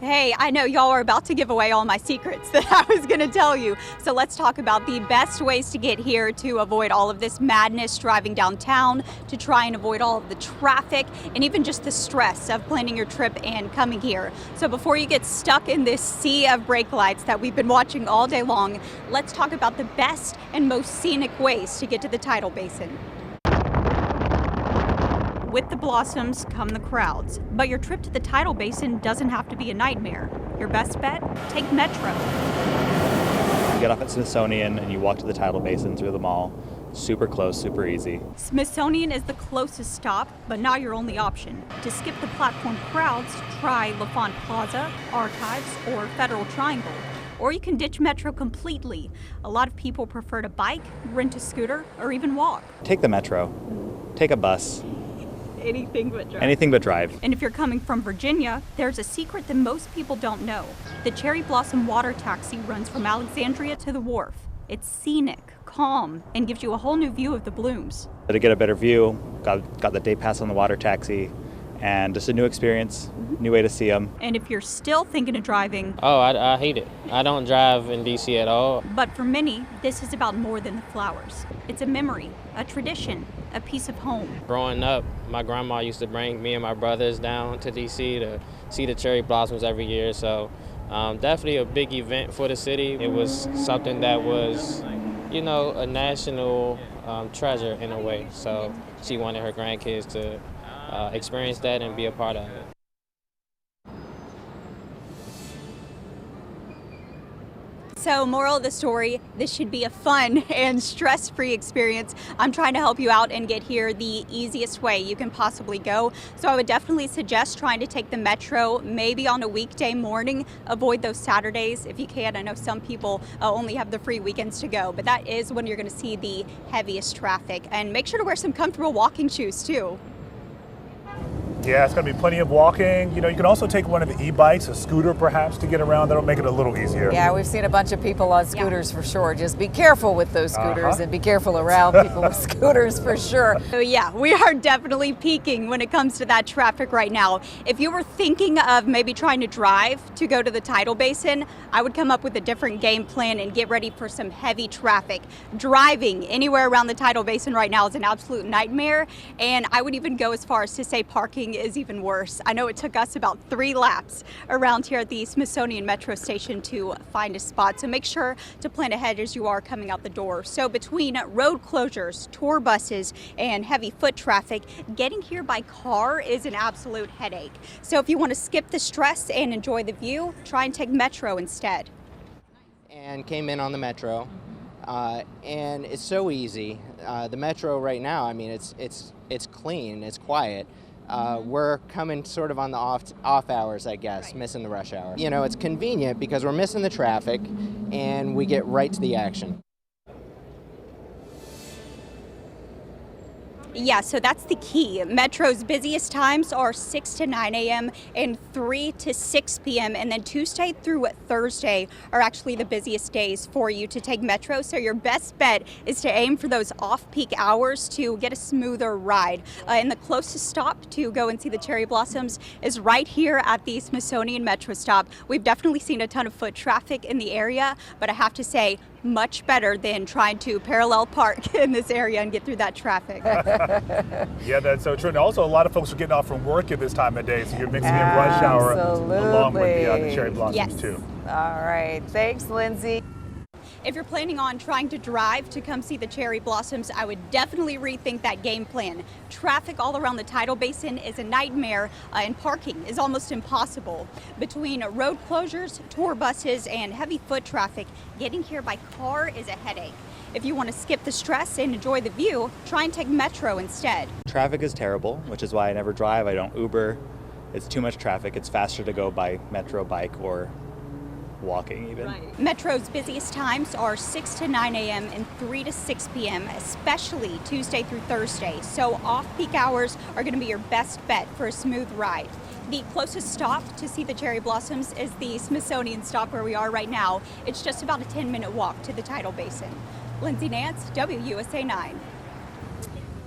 Hey, I know y'all are about to give away all my secrets that I was going to tell you. So let's talk about the best ways to get here to avoid all of this madness driving downtown, to try and avoid all of the traffic, and even just the stress of planning your trip and coming here. So before you get stuck in this sea of brake lights that we've been watching all day long, let's talk about the best and most scenic ways to get to the Tidal Basin. With the blossoms come the crowds, but your trip to the Tidal Basin doesn't have to be a nightmare. Your best bet? Take Metro. You get off at Smithsonian and you walk to the Tidal Basin through the mall. Super close, super easy. Smithsonian is the closest stop, but not your only option. To skip the platform crowds, try LaFont Plaza, Archives, or Federal Triangle. Or you can ditch Metro completely. A lot of people prefer to bike, rent a scooter, or even walk. Take the Metro. Take a bus. Anything but drive. Anything but drive. And if you're coming from Virginia, there's a secret that most people don't know. The Cherry Blossom water taxi runs from Alexandria to the wharf. It's scenic, calm, and gives you a whole new view of the blooms. To get a better view, got the day pass on the water taxi, and just a new experience, new way to see them. And if you're still thinking of driving... Oh, I hate it. I don't drive in D.C. at all. But for many, this is about more than the flowers. It's a memory, a tradition, a piece of home. Growing up, my grandma used to bring me and my brothers down to D.C. to see the cherry blossoms every year, so definitely a big event for the city. It was something that was, a national treasure in a way, so she wanted her grandkids to experience that and be a part of it. So, moral of the story, this should be a fun and stress-free experience. I'm trying to help you out and get here the easiest way you can possibly go. So I would definitely suggest trying to take the Metro, maybe on a weekday morning. Avoid those Saturdays if you can. I know some people only have the free weekends to go, but that is when you're going to see the heaviest traffic. And make sure to wear some comfortable walking shoes too. Yeah, it's going to be plenty of walking. You can also take one of the e-bikes, a scooter perhaps, to get around. That'll make it a little easier. Yeah, we've seen a bunch of people on scooters for sure. Just be careful with those scooters and be careful around people with scooters for sure. So yeah, we are definitely peaking when it comes to that traffic right now. If you were thinking of maybe trying to drive to go to the Tidal Basin, I would come up with a different game plan and get ready for some heavy traffic. Driving anywhere around the Tidal Basin right now is an absolute nightmare, and I would even go as far as to say parking is even worse. I know it took us about 3 laps around here at the Smithsonian Metro Station to find a spot, so make sure to plan ahead as you are coming out the door. So between road closures, tour buses, and heavy foot traffic, getting here by car is an absolute headache. So if you want to skip the stress and enjoy the view, try and take Metro instead. And came in on the Metro, and it's so easy. The Metro right now, I mean, it's clean, it's quiet. We're coming sort of on the off hours, I guess, missing the rush hour. It's convenient because we're missing the traffic and we get right to the action. Yeah, so that's the key. Metro's busiest times are 6 to 9 a.m. and 3 to 6 p.m. And then Tuesday through Thursday are actually the busiest days for you to take Metro. So your best bet is to aim for those off-peak hours to get a smoother ride. And the closest stop to go and see the cherry blossoms is right here at the Smithsonian Metro stop. We've definitely seen a ton of foot traffic in the area, but I have to say, much better than trying to parallel park in this area and get through that traffic. Yeah, that's so true. And also, a lot of folks are getting off from work at this time of day, so you're mixing in rush hour along with the cherry blossoms too. All right, thanks, Lindsay. If you're planning on trying to drive to come see the cherry blossoms, I would definitely rethink that game plan. Traffic all around the Tidal Basin is a nightmare, and parking is almost impossible. Between road closures, tour buses, and heavy foot traffic, getting here by car is a headache. If you want to skip the stress and enjoy the view, try and take Metro instead. Traffic is terrible, which is why I never drive. I don't Uber. It's too much traffic. It's faster to go by Metro, bike, or walking even. Right. Metro's busiest times are 6 to 9 a.m. and 3 to 6 p.m., especially Tuesday through Thursday. So off-peak hours are going to be your best bet for a smooth ride. The closest stop to see the cherry blossoms is the Smithsonian stop where we are right now. It's just about a 10-minute walk to the Tidal Basin. Lindsay Nance, WUSA 9.